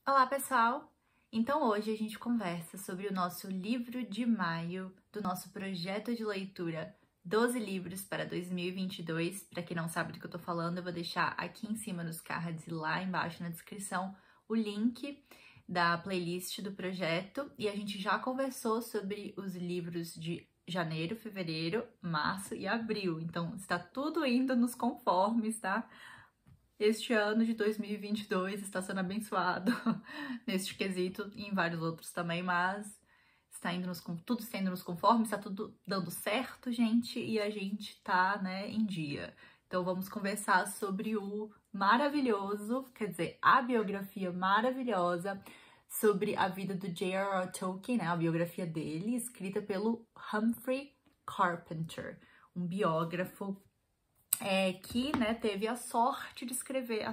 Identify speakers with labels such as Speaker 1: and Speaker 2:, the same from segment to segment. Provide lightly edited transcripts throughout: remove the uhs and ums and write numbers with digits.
Speaker 1: Olá, pessoal! Então hoje a gente conversa sobre o nosso livro de maio do nosso projeto de leitura 12 livros para 2022. Para quem não sabe do que eu tô falando, eu vou deixar aqui em cima nos cards e lá embaixo na descrição o link da playlist do projeto. E a gente já conversou sobre os livros de janeiro, fevereiro, março e abril. Então está tudo indo nos conformes, tá? Este ano de 2022 está sendo abençoado neste quesito e em vários outros também, mas está indo tudo está indo nos conformes, está tudo dando certo, gente, e a gente tá, né, em dia. Então vamos conversar sobre o maravilhoso, quer dizer, a biografia maravilhosa sobre a vida do J.R.R. Tolkien, né, a biografia dele, escrita pelo Humphrey Carpenter, um biógrafo que, né, teve a sorte de escrever,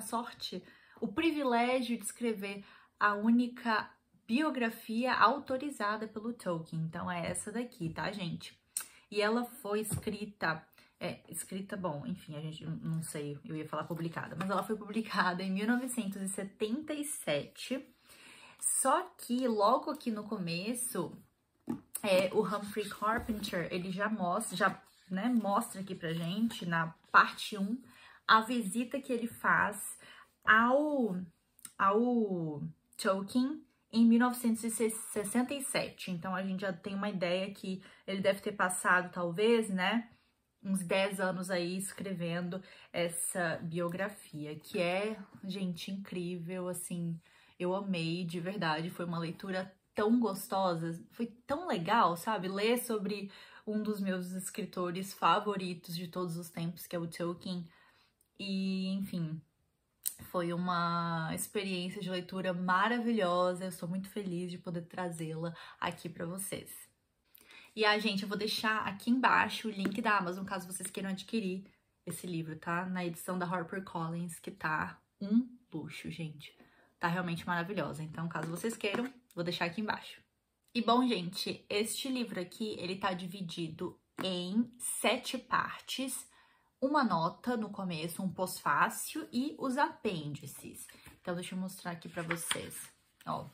Speaker 1: o privilégio de escrever a única biografia autorizada pelo Tolkien. Então é essa daqui, tá, gente? E ela foi bom, enfim, a gente não sei, eu ia falar publicada, mas ela foi publicada em 1977. Só que logo aqui no começo, o Humphrey Carpenter, ele já mostra aqui pra gente, na parte 1, a visita que ele faz ao Tolkien em 1967. Então, a gente já tem uma ideia que ele deve ter passado, talvez, né, uns 10 anos aí escrevendo essa biografia, que é, gente, incrível, assim, eu amei, de verdade, foi uma leitura tão gostosa, foi tão legal, sabe? Ler sobre um dos meus escritores favoritos de todos os tempos, que é o Tolkien. E, enfim, foi uma experiência de leitura maravilhosa. Eu sou muito feliz de poder trazê-la aqui para vocês. E, gente, eu vou deixar aqui embaixo o link da Amazon, caso vocês queiram adquirir esse livro, tá? Na edição da HarperCollins, que tá um luxo, gente. Tá realmente maravilhosa. Então, caso vocês queiram, vou deixar aqui embaixo. E bom, gente, este livro aqui, ele tá dividido em 7 partes, uma nota no começo, um pós-fácil e os apêndices. Então, deixa eu mostrar aqui pra vocês, ó,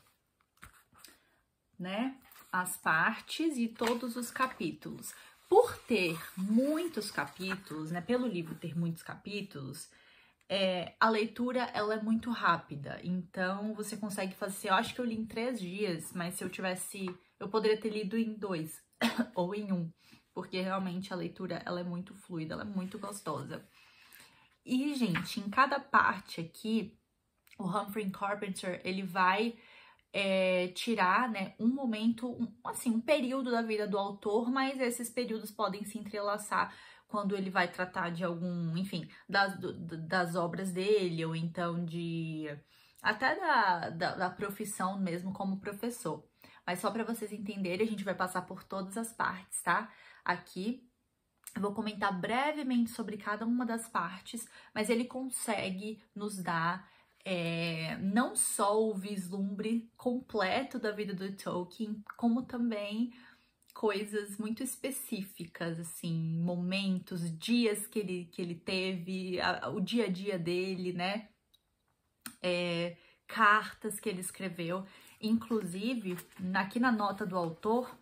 Speaker 1: né, as partes e todos os capítulos. Por ter muitos capítulos, né, pelo livro ter muitos capítulos, a leitura, ela é muito rápida, então você consegue fazer, eu acho que eu li em 3 dias, mas se eu poderia ter lido em 2 ou em 1, porque realmente a leitura, ela é muito fluida, ela é muito gostosa. E, gente, em cada parte aqui, o Humphrey Carpenter, ele vai tirar, né, um momento, um período da vida do autor, mas esses períodos podem se entrelaçar quando ele vai tratar de algum, enfim, das obras dele, ou então até da profissão mesmo como professor. Mas só para vocês entenderem, a gente vai passar por todas as partes, tá? Aqui, eu vou comentar brevemente sobre cada uma das partes, mas ele consegue nos dar não só o vislumbre completo da vida do Tolkien, como também coisas muito específicas, assim, momentos, dias que ele teve, o dia a dia dele, né? Cartas que ele escreveu. Inclusive, aqui na nota do autor,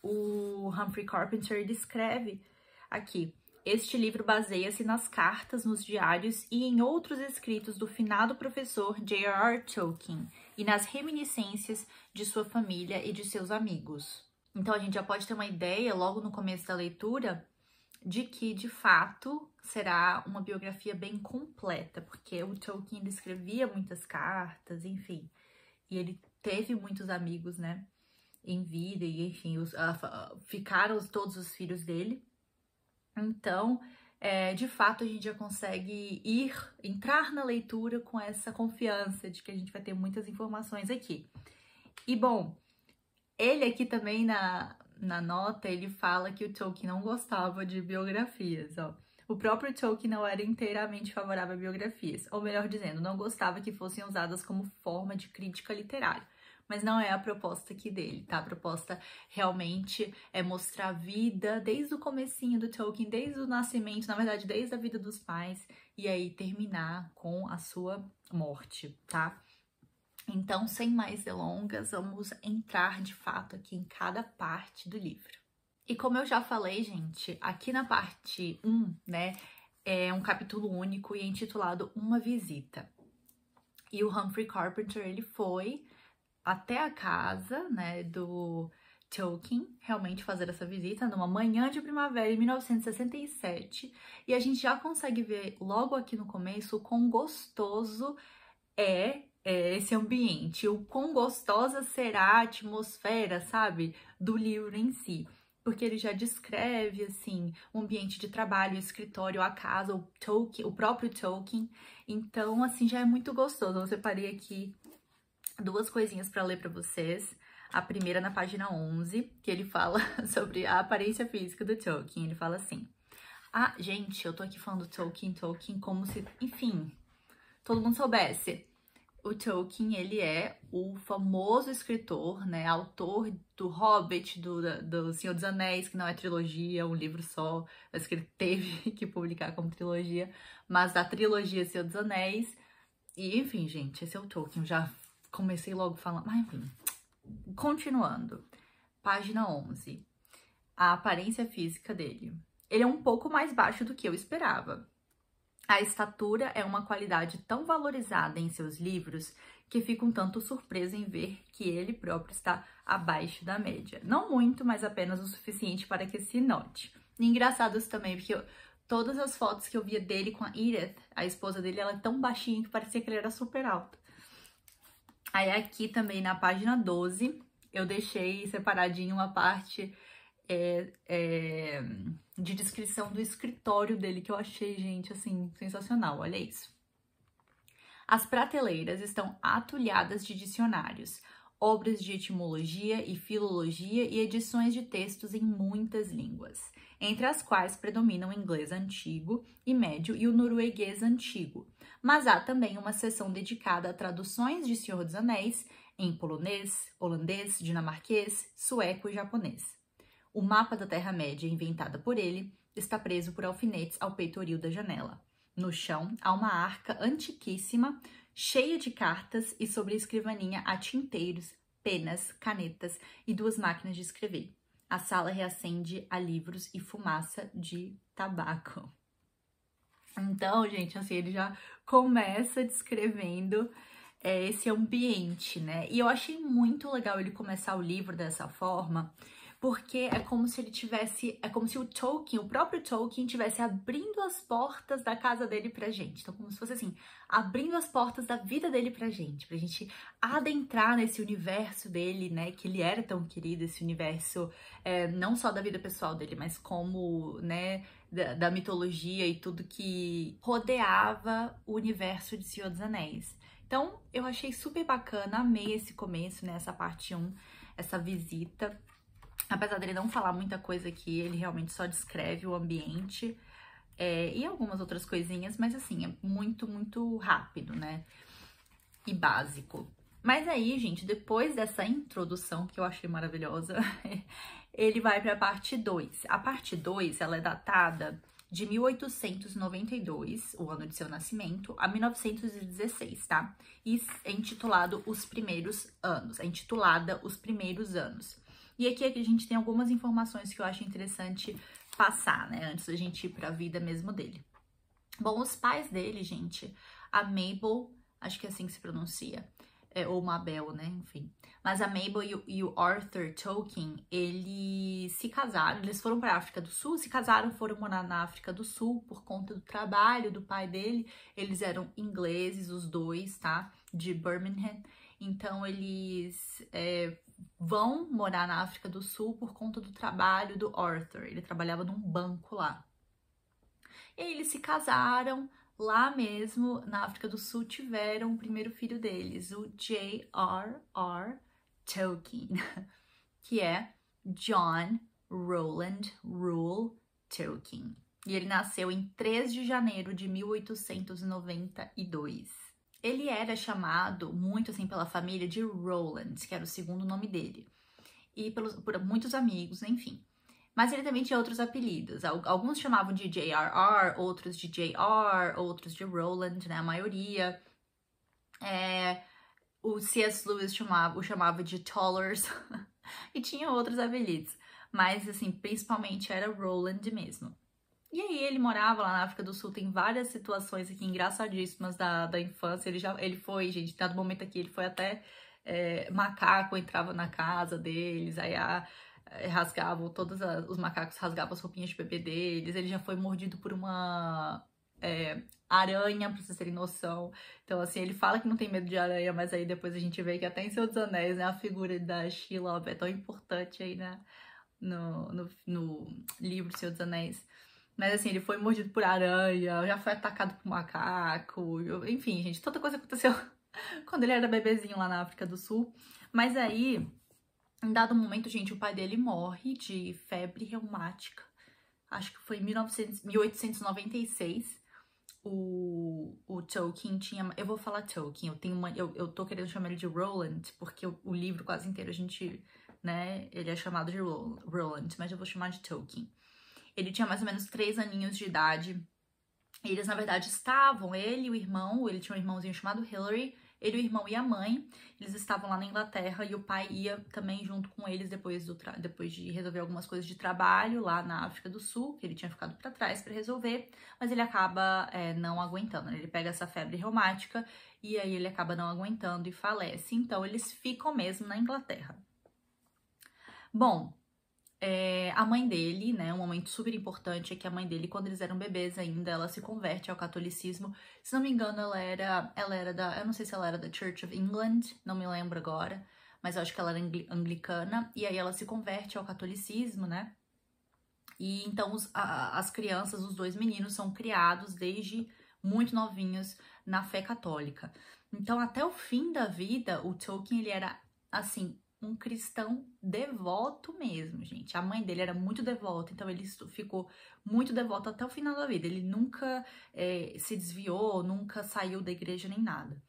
Speaker 1: o Humphrey Carpenter descreve aqui: este livro baseia-se nas cartas, nos diários e em outros escritos do finado professor J.R.R. Tolkien e nas reminiscências de sua família e de seus amigos. Então, a gente já pode ter uma ideia, logo no começo da leitura, de que, de fato, será uma biografia bem completa, porque o Tolkien escrevia muitas cartas, enfim, e ele teve muitos amigos, né, em vida, e enfim, ficaram todos os filhos dele. Então, de fato, a gente já consegue entrar na leitura com essa confiança de que a gente vai ter muitas informações aqui. E, bom, ele aqui também na nota, ele fala que o Tolkien não gostava de biografias, ó. O próprio Tolkien não era inteiramente favorável a biografias, ou melhor dizendo, não gostava que fossem usadas como forma de crítica literária. Mas não é a proposta aqui dele, tá? A proposta realmente é mostrar a vida desde o comecinho do Tolkien, desde o nascimento, na verdade, desde a vida dos pais, e aí terminar com a sua morte, tá? Então, sem mais delongas, vamos entrar de fato aqui em cada parte do livro. E como eu já falei, gente, aqui na parte 1, né, é um capítulo único e é intitulado Uma Visita. E o Humphrey Carpenter, ele foi até a casa, né, do Tolkien, realmente fazer essa visita numa manhã de primavera em 1967. E a gente já consegue ver logo aqui no começo o quão gostoso é esse ambiente, o quão gostosa será a atmosfera, sabe, do livro em si. Porque ele já descreve, assim, o ambiente de trabalho, o escritório, a casa, o Tolkien, o próprio Tolkien. Então, assim, já é muito gostoso. Eu separei aqui duas coisinhas para ler para vocês. A primeira na página 11, que ele fala sobre a aparência física do Tolkien. Ele fala assim: ah, gente, eu tô aqui falando Tolkien como se, enfim, todo mundo soubesse. O Tolkien, ele é o famoso escritor, né, autor do Hobbit, do Senhor dos Anéis, que não é trilogia, é um livro só, mas que ele teve que publicar como trilogia, mas da trilogia Senhor dos Anéis. E, enfim, gente, esse é o Tolkien. Eu já comecei logo falando, mas enfim. Continuando. Página 11. A aparência física dele. Ele é um pouco mais baixo do que eu esperava. A estatura é uma qualidade tão valorizada em seus livros que fico um tanto surpresa em ver que ele próprio está abaixo da média. Não muito, mas apenas o suficiente para que se note. E engraçado isso também, porque todas as fotos que eu via dele com a Edith, a esposa dele, ela é tão baixinha que parecia que ele era super alto. Aí aqui também na página 12, eu deixei separadinho uma parte de descrição do escritório dele, que eu achei, gente, assim, sensacional. Olha isso. As prateleiras estão atulhadas de dicionários, obras de etimologia e filologia e edições de textos em muitas línguas, entre as quais predominam o inglês antigo e médio e o norueguês antigo. Mas há também uma seção dedicada a traduções de Senhor dos Anéis em polonês, holandês, dinamarquês, sueco e japonês. O mapa da Terra-média, inventado por ele, está preso por alfinetes ao peitoril da janela. No chão, há uma arca antiquíssima, cheia de cartas e sobre a escrivaninha há tinteiros, penas, canetas e 2 máquinas de escrever. A sala reacende a livros e fumaça de tabaco. Então, gente, assim, ele já começa descrevendo esse ambiente, né? E eu achei muito legal ele começar o livro dessa forma, porque é como se ele tivesse, é como se o Tolkien, o próprio Tolkien, tivesse abrindo as portas da casa dele pra gente. Então, como se fosse assim, abrindo as portas da vida dele pra gente adentrar nesse universo dele, né, que ele era tão querido, esse universo não só da vida pessoal dele, mas como, né, da mitologia e tudo que rodeava o universo de Senhor dos Anéis. Então, eu achei super bacana, amei esse começo, né, essa parte 1, essa visita. Apesar dele não falar muita coisa aqui, ele realmente só descreve o ambiente e algumas outras coisinhas, mas assim, é muito, muito rápido, né? E básico. Mas aí, gente, depois dessa introdução, que eu achei maravilhosa, ele vai para a parte 2. A parte 2, ela é datada de 1892, o ano de seu nascimento, a 1916, tá? E é intitulado Os Primeiros Anos. É intitulada Os Primeiros Anos. E aqui a gente tem algumas informações que eu acho interessante passar, né? Antes da gente ir para a vida mesmo dele. Bom, os pais dele, gente, a Mabel, acho que é assim que se pronuncia, ou Mabel, né? Enfim. Mas a Mabel e o Arthur Tolkien, eles se casaram, eles foram para a África do Sul, se casaram, foram morar na África do Sul por conta do trabalho do pai dele. Eles eram ingleses, os dois, tá? De Birmingham. Então, eles vão morar na África do Sul por conta do trabalho do Arthur. Ele trabalhava num banco lá. E aí eles se casaram lá mesmo, na África do Sul, tiveram o primeiro filho deles, o J.R.R. Tolkien, que é John Roland Reuel Tolkien. E ele nasceu em 3 de janeiro de 1892. Ele era chamado muito assim pela família de Roland, que era o segundo nome dele, e por muitos amigos, enfim. Mas ele também tinha outros apelidos. Alguns chamavam de J.R.R., outros de J.R., outros de Roland, né? A maioria. o C.S. Lewis o chamava de Tollers e tinha outros apelidos, mas assim, principalmente era Roland mesmo. E aí ele morava lá na África do Sul, tem várias situações aqui engraçadíssimas da infância. Ele foi, gente, dado momento aqui, ele foi até macaco, entrava na casa deles, aí rasgavam, os macacos rasgavam as roupinhas de bebê deles. Ele já foi mordido por uma aranha, pra vocês terem noção. Então, assim, ele fala que não tem medo de aranha, mas aí depois a gente vê que até em Senhor dos Anéis, né, a figura da Shelob é tão importante aí, né, no livro Senhor dos Anéis. Mas assim, ele foi mordido por aranha, já foi atacado por macaco, enfim, gente, toda coisa aconteceu quando ele era bebezinho lá na África do Sul. Mas aí, em dado momento, gente, o pai dele morre de febre reumática. Acho que foi em 1896. O Tolkien tinha... Eu vou falar Tolkien, eu tô querendo chamar ele de Roland, porque o livro quase inteiro a gente, né, ele é chamado de Roland, mas eu vou chamar de Tolkien. Ele tinha mais ou menos 3 aninhos de idade. Eles, na verdade, ele e o irmão, ele tinha um irmãozinho chamado Hilary, ele, o irmão e a mãe, eles estavam lá na Inglaterra e o pai ia também junto com eles depois de resolver algumas coisas de trabalho lá na África do Sul, que ele tinha ficado para trás para resolver, mas ele acaba não aguentando, né? Ele pega essa febre reumática e aí ele acaba não aguentando e falece. Então, eles ficam mesmo na Inglaterra. Bom, a mãe dele, né, um momento super importante é que a mãe dele, quando eles eram bebês ainda, ela se converte ao catolicismo. Se não me engano, ela era eu não sei se ela era da Church of England, não me lembro agora, mas eu acho que ela era anglicana, e aí ela se converte ao catolicismo, né, e então as crianças, os 2 meninos, são criados desde muito novinhos na fé católica. Então, até o fim da vida, o Tolkien, ele era, assim, um cristão devoto mesmo, gente. A mãe dele era muito devota, então ele ficou muito devoto até o final da vida. Ele nunca se desviou, nunca saiu da igreja nem nada.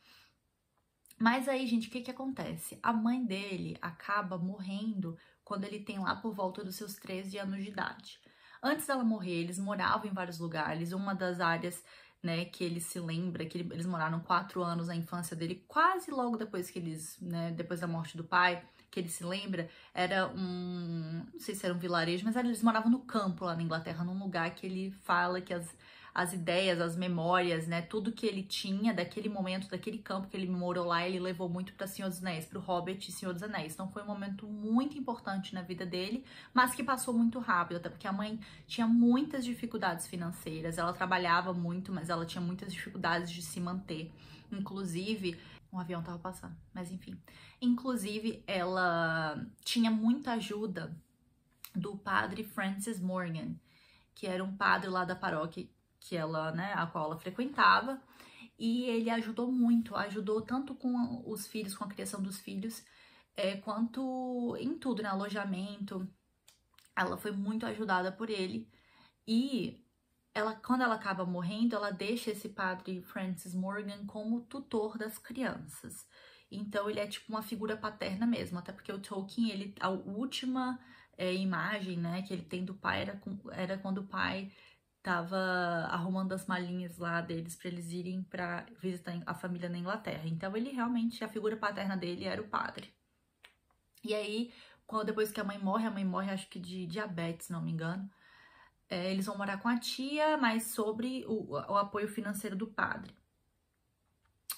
Speaker 1: Mas aí, gente, o que acontece? A mãe dele acaba morrendo quando ele tem lá por volta dos seus 13 anos de idade. Antes dela morrer, eles moravam em vários lugares. Uma das áreas, né, que ele se lembra, que eles moraram 4 anos na infância dele, quase logo depois que eles, né, depois da morte do pai, que ele se lembra, era não sei se era um vilarejo, mas eles moravam no campo lá na Inglaterra, num lugar que ele fala que as ideias, as memórias, né, tudo que ele tinha daquele momento, daquele campo que ele morou lá, ele levou muito para Senhor dos Anéis, para o Hobbit e Senhor dos Anéis. Então foi um momento muito importante na vida dele, mas que passou muito rápido, até porque a mãe tinha muitas dificuldades financeiras, ela trabalhava muito, mas ela tinha muitas dificuldades de se manter. Inclusive, um avião tava passando, mas enfim. Inclusive, ela tinha muita ajuda do padre Francis Morgan, que era um padre lá da paróquia que ela, né, a qual ela frequentava, e ele ajudou tanto com os filhos, com a criação dos filhos, quanto em tudo, né, alojamento. Ela foi muito ajudada por ele, e quando ela acaba morrendo, ela deixa esse padre Francis Morgan como tutor das crianças. Então, ele é tipo uma figura paterna mesmo, até porque o Tolkien, a última imagem, né, que ele tem do pai era quando o pai tava arrumando as malinhas lá deles para eles irem para visitar a família na Inglaterra. Então, ele realmente, a figura paterna dele era o padre. E aí, depois que a mãe morre acho que de diabetes, se não me engano, eles vão morar com a tia, mas sobre o apoio financeiro do padre.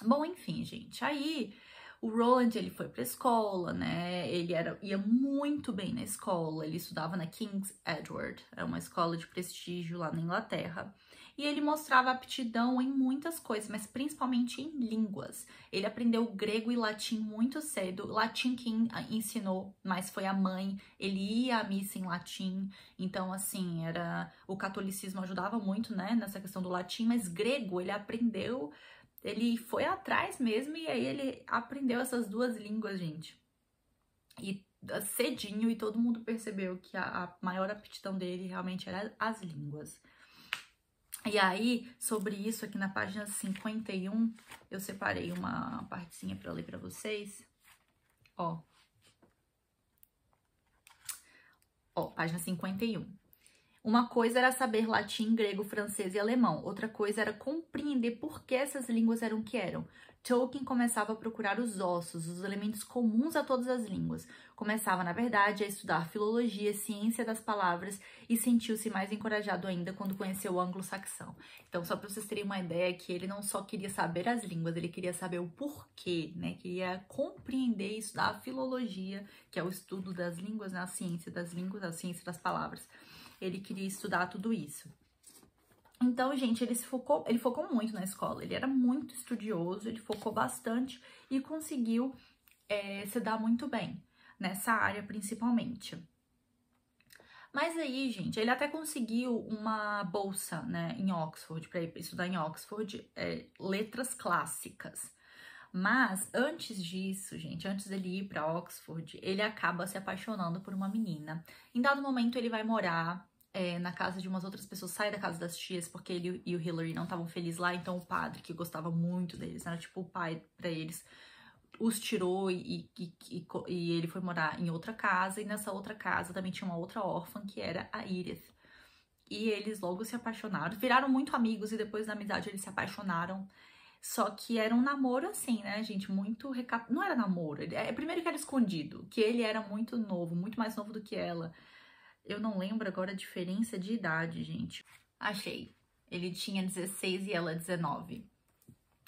Speaker 1: Bom, enfim, gente, aí o Roland, ele foi pra escola, né, ele ia muito bem na escola, ele estudava na King's Edward, é uma escola de prestígio lá na Inglaterra, e ele mostrava aptidão em muitas coisas, mas principalmente em línguas. Ele aprendeu grego e latim muito cedo, latim quem ensinou, mas foi a mãe, ele ia à missa em latim, então assim, o catolicismo ajudava muito, né, nessa questão do latim, mas grego ele aprendeu. Ele foi atrás mesmo e aí ele aprendeu essas 2 línguas, gente. E cedinho, e todo mundo percebeu que a maior aptidão dele realmente era as línguas. E aí, sobre isso, aqui na página 51, eu separei uma partezinha para ler para vocês. Ó, página 51. Uma coisa era saber latim, grego, francês e alemão. Outra coisa era compreender por que essas línguas eram o que eram. Tolkien começava a procurar os ossos, os elementos comuns a todas as línguas. Começava, na verdade, a estudar filologia, ciência das palavras e sentiu-se mais encorajado ainda quando conheceu o anglo-saxão. Então, só para vocês terem uma ideia que ele não só queria saber as línguas, ele queria saber o porquê, né? Queria compreender e estudar a filologia, que é o estudo das línguas, né? A ciência das línguas, a ciência das palavras. Ele queria estudar tudo isso. Então, gente, ele focou muito na escola, ele era muito estudioso, ele focou bastante e conseguiu se dar muito bem, nessa área principalmente. Mas aí, gente, ele até conseguiu uma bolsa, né, em Oxford, para ir estudar em Oxford, letras clássicas. Mas, antes disso, gente, antes dele ir para Oxford, ele acaba se apaixonando por uma menina. Em dado momento, ele vai morar na casa de umas outras pessoas, sai da casa das tias, porque ele e o Hillary não estavam felizes lá, então o padre, que gostava muito deles, era tipo o pai pra eles, os tirou e ele foi morar em outra casa, e nessa outra casa também tinha uma outra órfã, que era a Edith. E eles logo se apaixonaram, viraram muito amigos, e depois da amizade eles se apaixonaram. Só que era um namoro assim, né, gente, muito não era namoro, primeiro que era escondido, que ele era muito novo, muito mais novo do que ela. Eu não lembro agora a diferença de idade, gente. Achei. Ele tinha 16 e ela 19.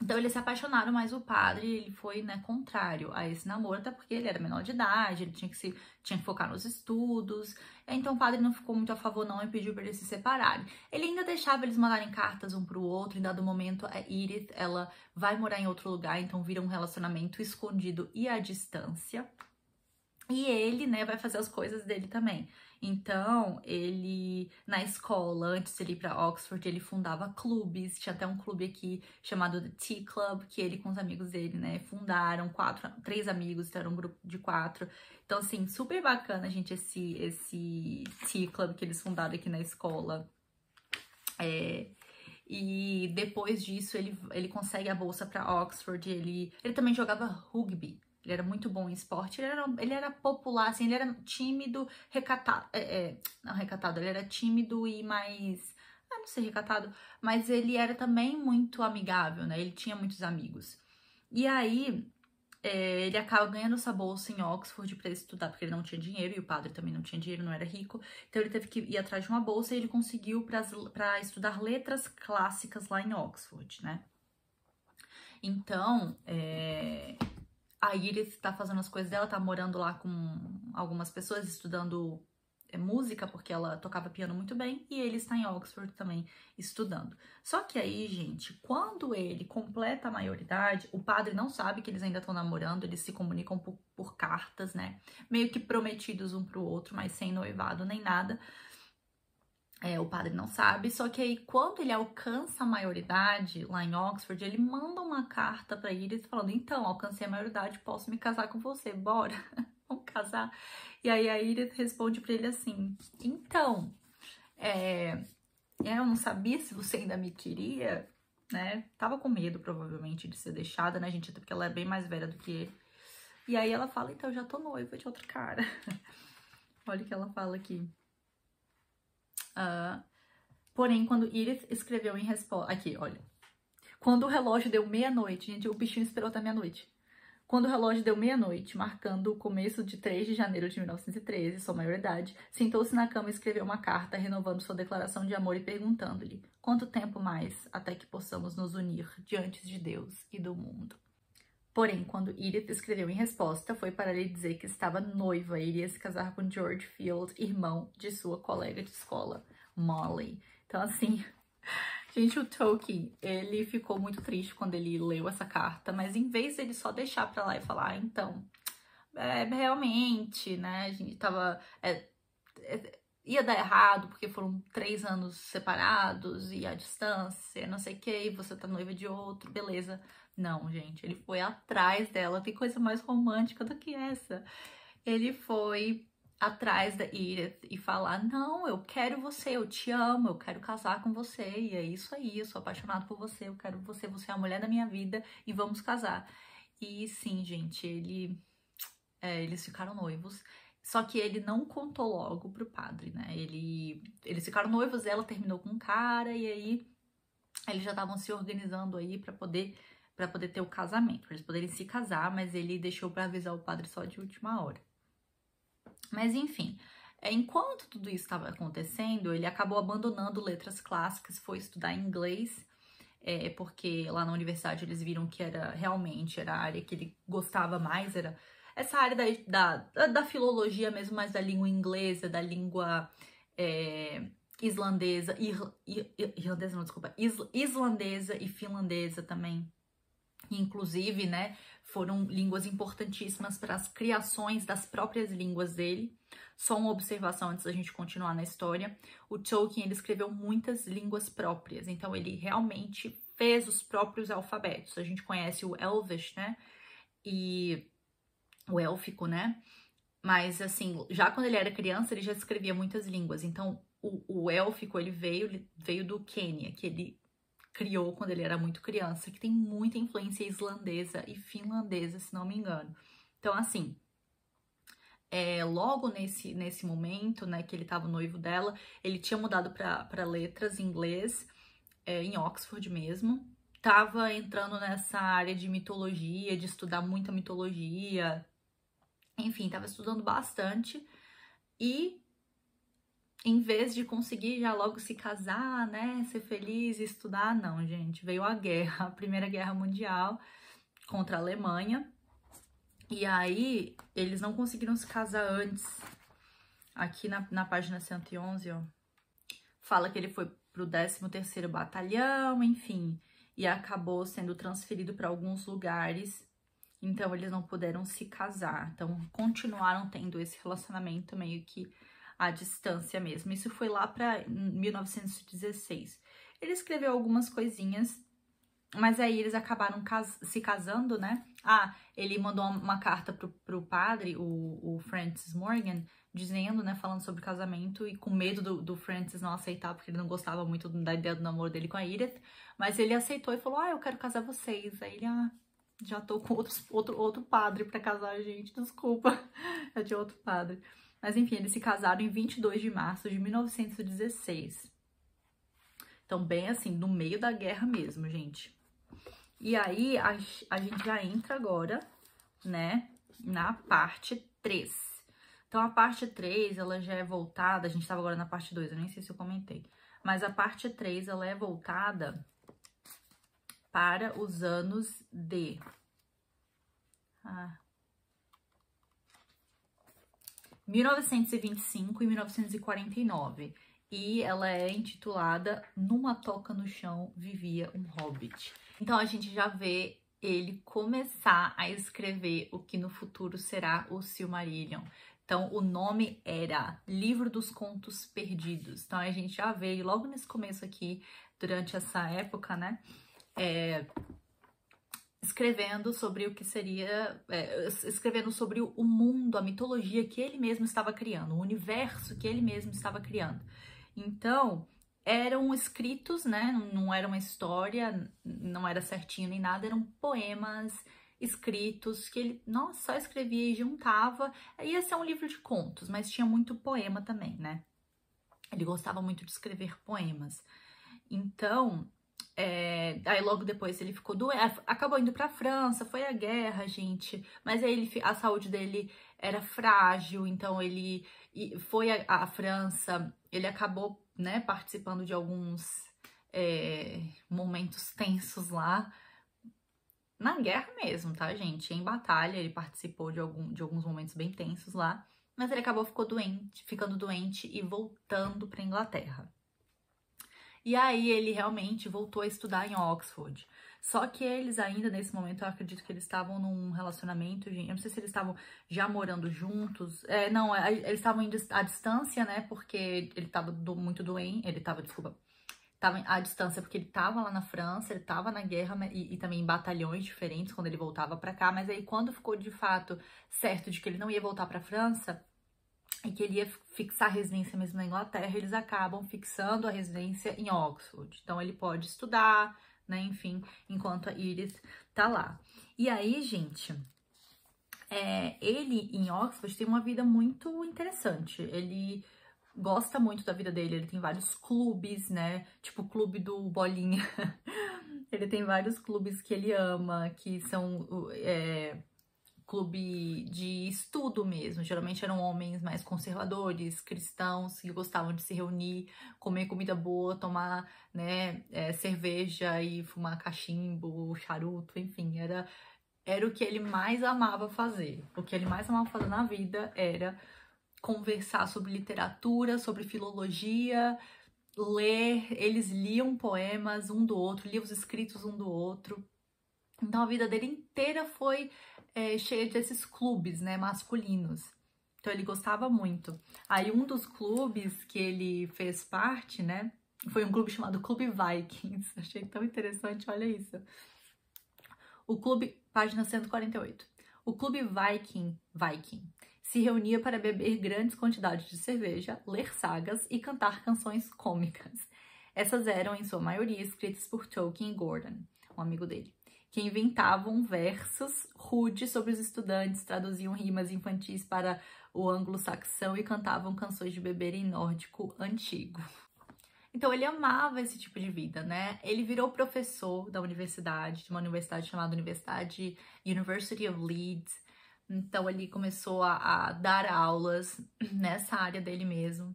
Speaker 1: Então, eles se apaixonaram, mas o padre, ele foi, né, contrário a esse namoro, até porque ele era menor de idade, ele tinha que focar nos estudos. Então, o padre não ficou muito a favor, não, e pediu para eles se separarem. Ele ainda deixava eles mandarem cartas um pro outro. Em dado momento, a Edith, ela vai morar em outro lugar, então vira um relacionamento escondido e à distância. E ele, né, vai fazer as coisas dele também. Então, ele, na escola, antes de ele ir para Oxford, ele fundava clubes. Tinha até um clube aqui chamado The Tea Club, que ele com os amigos dele, né, fundaram. 3 amigos, então era um grupo de 4. Então, assim, super bacana, gente, esse Tea Club que eles fundaram aqui na escola. E depois disso, ele consegue a bolsa para Oxford. Ele também jogava rugby. Ele era muito bom em esporte, ele era popular, assim, ele era tímido, recatado, não recatado, ele era tímido e mais, não sei, recatado, mas ele era também muito amigável, né, ele tinha muitos amigos. E aí, ele acaba ganhando essa bolsa em Oxford para estudar, porque ele não tinha dinheiro, e o padre também não tinha dinheiro, não era rico, então ele teve que ir atrás de uma bolsa e ele conseguiu para estudar letras clássicas lá em Oxford, né. Então, a Iris tá fazendo as coisas dela, tá morando lá com algumas pessoas, estudando música, porque ela tocava piano muito bem, e ele está em Oxford também estudando. Só que aí, gente, quando ele completa a maioridade, o padre não sabe que eles ainda estão namorando, eles se comunicam por cartas, né? Meio que prometidos um pro outro, mas sem noivado nem nada. O padre não sabe, só que aí quando ele alcança a maioridade lá em Oxford, ele manda uma carta pra Iris falando: então, alcancei a maioridade, posso me casar com você, bora, vamos casar. E aí a Iris responde pra ele assim: então, eu não sabia se você ainda me queria, né? Tava com medo, provavelmente, de ser deixada, né, gente? Até porque ela é bem mais velha do que ele. E aí ela fala: então, eu já tô noiva de outro cara. Olha o que ela fala aqui. Porém, quando Edith escreveu em resposta... Aqui, olha. Quando o relógio deu meia-noite... Gente, o bichinho esperou até meia-noite. Quando o relógio deu meia-noite, marcando o começo de 3 de janeiro de 1913, sua maioridade, sentou-se na cama e escreveu uma carta renovando sua declaração de amor e perguntando-lhe: quanto tempo mais até que possamos nos unir diante de Deus e do mundo? Porém, quando Edith escreveu em resposta, foi para lhe dizer que estava noiva e iria se casar com George Field, irmão de sua colega de escola, Molly. Então, assim, gente, o Tolkien, ele ficou muito triste quando ele leu essa carta, mas em vez de ele só deixar pra lá e falar: então, realmente, né, a gente tava... ia dar errado, porque foram 3 anos separados e à distância, não sei o que, e você tá noiva de outro, beleza. Não, gente, ele foi atrás dela, tem coisa mais romântica do que essa. Ele foi atrás da Edith e falar: não, eu quero você, eu te amo, eu quero casar com você, e é isso aí, eu sou apaixonado por você, eu quero você, você é a mulher da minha vida e vamos casar. E sim, gente, eles ficaram noivos, só que ele não contou logo pro padre, né? Eles ficaram noivos, ela terminou com um cara, e aí eles já estavam se organizando aí pra poder para poder ter o casamento, para eles poderem se casar, mas ele deixou para avisar o padre só de última hora. Mas enfim, enquanto tudo isso estava acontecendo, ele acabou abandonando letras clássicas, foi estudar inglês, porque lá na universidade eles viram que realmente era a área que ele gostava mais, era essa área da filologia mesmo, mais da língua inglesa, da língua islandesa e finlandesa também. Inclusive, né, foram línguas importantíssimas para as criações das próprias línguas dele. Só uma observação antes da gente continuar na história. O Tolkien, ele escreveu muitas línguas próprias, então ele realmente fez os próprios alfabetos. A gente conhece o Elvish, né, e o élfico, né, mas assim, já quando ele era criança, ele já escrevia muitas línguas. Então, o élfico, ele veio do Quênia, que ele criou quando ele era muito criança, que tem muita influência islandesa e finlandesa, se não me engano. Então, assim, logo nesse momento, né, que ele estava noivo dela, ele tinha mudado para letras em inglês, em Oxford mesmo. Tava entrando nessa área de mitologia, de estudar muita mitologia. Enfim, tava estudando bastante. E em vez de conseguir já logo se casar, né, ser feliz e estudar, não, gente, veio a guerra, a Primeira Guerra Mundial contra a Alemanha, e aí eles não conseguiram se casar antes. Aqui na página 111, ó, fala que ele foi pro 13º Batalhão, enfim, e acabou sendo transferido para alguns lugares, então eles não puderam se casar, então continuaram tendo esse relacionamento meio que à distância mesmo. Isso foi lá para 1916. Ele escreveu algumas coisinhas, mas aí eles acabaram se casando, né? Ele mandou uma carta pro padre, o Francis Morgan, dizendo, né, falando sobre o casamento e com medo do Francis não aceitar, porque ele não gostava muito da ideia do namoro dele com a Edith, mas ele aceitou e falou, eu quero casar vocês. Aí ele, já tô com outro padre pra casar, gente, desculpa, é de outro padre. Mas enfim, eles se casaram em 22 de março de 1916. Então, bem assim, no meio da guerra mesmo, gente. E aí, a gente já entra agora, né, na parte 3. Então, a parte 3, ela já é voltada, a gente tava agora na parte 2, eu nem sei se eu comentei. Mas a parte 3, ela é voltada para os anos de... 1925 e 1949, e ela é intitulada Numa Toca no Chão Vivia um Hobbit. Então a gente já vê ele começar a escrever o que no futuro será o Silmarillion. Então o nome era Livro dos Contos Perdidos. Então a gente já vê logo nesse começo aqui, durante essa época, né, escrevendo sobre o que seria, escrevendo sobre o mundo, a mitologia que ele mesmo estava criando, o universo que ele mesmo estava criando. Então, eram escritos, né, não era uma história, não era certinho nem nada, eram poemas escritos que ele, só escrevia e juntava. Ia ser um livro de contos, mas tinha muito poema também, né? Ele gostava muito de escrever poemas. Então... aí logo depois ele ficou doente, acabou indo pra França, foi a guerra, gente, mas aí a saúde dele era frágil, então ele foi à França, ele acabou, né, participando de alguns momentos tensos lá, na guerra mesmo, tá, gente? Em batalha, ele participou de alguns momentos bem tensos lá, mas ele acabou ficando doente e voltando pra Inglaterra. E aí ele realmente voltou a estudar em Oxford. Só que eles ainda, nesse momento, eu acredito que eles estavam num relacionamento, gente. Eu não sei se eles estavam já morando juntos. Eles estavam à distância, né? Porque ele estava muito doente. Estava à distância porque ele estava lá na França, ele estava na guerra e também em batalhões diferentes quando ele voltava para cá. Mas aí, quando ficou de fato certo de que ele não ia voltar para a França, e que ele ia fixar a residência mesmo na Inglaterra, eles acabam fixando a residência em Oxford. Então, ele pode estudar, né, enfim, enquanto a Edith tá lá. E aí, gente, ele em Oxford tem uma vida muito interessante. Ele gosta muito da vida dele, ele tem vários clubes, né, tipo o clube do Bolinha. Ele tem vários clubes que ele ama, que são clube de estudo mesmo. Geralmente eram homens mais conservadores, cristãos, que gostavam de se reunir, comer comida boa, tomar, né, cerveja e fumar cachimbo, charuto, enfim, era o que ele mais amava fazer. O que ele mais amava fazer na vida era conversar sobre literatura, sobre filologia, ler. Eles liam poemas um do outro, liam os escritos um do outro. Então a vida dele inteira foi cheia desses clubes, né, masculinos. Então ele gostava muito. Aí um dos clubes que ele fez parte, né, foi um clube chamado Clube Vikings. Achei tão interessante, olha isso. O clube, página 148. O clube Viking se reunia para beber grandes quantidades de cerveja, ler sagas e cantar canções cômicas. Essas eram, em sua maioria, escritas por Tolkien e Gordon, um amigo dele, que inventavam versos rudes sobre os estudantes, traduziam rimas infantis para o anglo-saxão e cantavam canções de beber em nórdico antigo. Então ele amava esse tipo de vida, né? Ele virou professor da universidade, de uma universidade chamada University of Leeds. Então ele começou a dar aulas nessa área dele mesmo.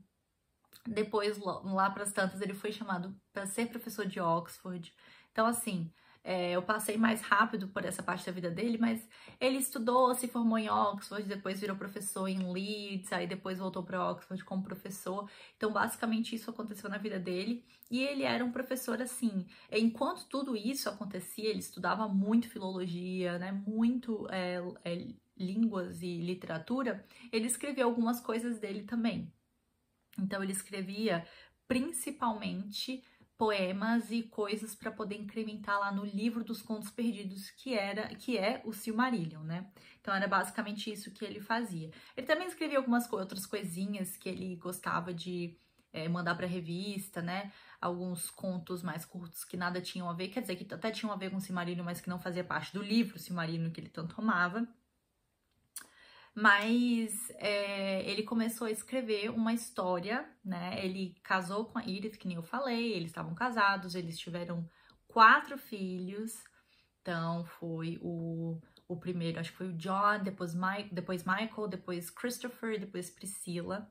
Speaker 1: Depois, lá para as tantas, ele foi chamado para ser professor de Oxford. Então, assim, eu passei mais rápido por essa parte da vida dele, mas ele estudou, se formou em Oxford, depois virou professor em Leeds, aí depois voltou para Oxford como professor. Então, basicamente, isso aconteceu na vida dele. E ele era um professor, assim, enquanto tudo isso acontecia, ele estudava muito filologia, né, muito línguas e literatura, ele escreveu algumas coisas dele também. Então, ele escrevia principalmente poemas e coisas para poder incrementar lá no livro dos contos perdidos, que é o Silmarillion, né? Então era basicamente isso que ele fazia. Ele também escrevia algumas outras coisinhas que ele gostava de mandar para revista, né? Alguns contos mais curtos que nada tinham a ver, quer dizer, que até tinham a ver com o Silmarillion, mas que não fazia parte do livro Silmarillion que ele tanto amava. Mas ele começou a escrever uma história, né? Ele casou com a Edith, que nem eu falei, eles estavam casados, eles tiveram 4 filhos. Então, foi o primeiro, acho que foi o John, depois Michael, depois Christopher, depois Priscilla.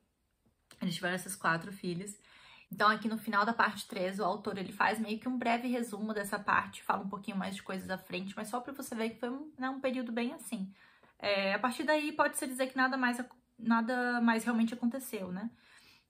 Speaker 1: Eles tiveram esses 4 filhos. Então, aqui no final da parte 3, o autor ele faz meio que um breve resumo dessa parte, fala um pouquinho mais de coisas à frente, mas só para você ver que foi um período bem assim. A partir daí, pode-se dizer que nada mais realmente aconteceu, né?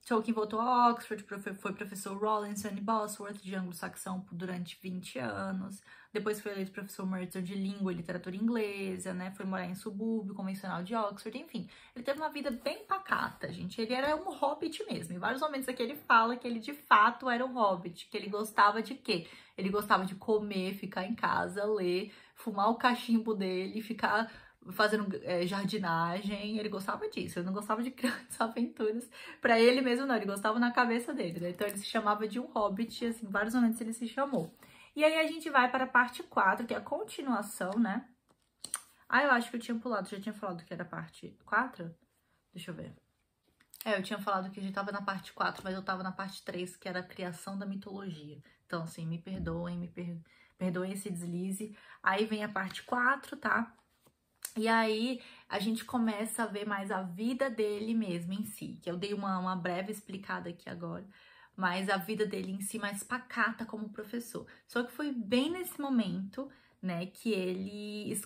Speaker 1: Tolkien voltou a Oxford, foi professor Rawlinson e Bosworth de anglo-saxão durante 20 anos. Depois foi eleito professor Merton de língua e literatura inglesa, né? Foi morar em subúrbio convencional de Oxford, enfim. Ele teve uma vida bem pacata, gente. Ele era um hobbit mesmo. Em vários momentos aqui ele fala que ele de fato era um hobbit, que ele gostava de quê? Ele gostava de comer, ficar em casa, ler, fumar o cachimbo dele, ficar fazendo jardinagem. Ele gostava disso, ele não gostava de grandes aventuras pra ele mesmo, não, ele gostava na cabeça dele, né? Então ele se chamava de um hobbit, assim, em vários momentos ele se chamou. E aí a gente vai para a parte 4, que é a continuação, né? Eu acho que eu tinha pulado, já tinha falado que era a parte 4? Deixa eu ver. Eu tinha falado que a gente tava na parte 4, mas eu tava na parte 3, que era a criação da mitologia. Então, assim, me perdoem, perdoem esse deslize. Aí vem a parte 4, tá? E aí, a gente começa a ver mais a vida dele mesmo em si, que eu dei uma breve explicada aqui agora, mas a vida dele em si mais pacata como professor. Só que foi bem nesse momento, né, que ele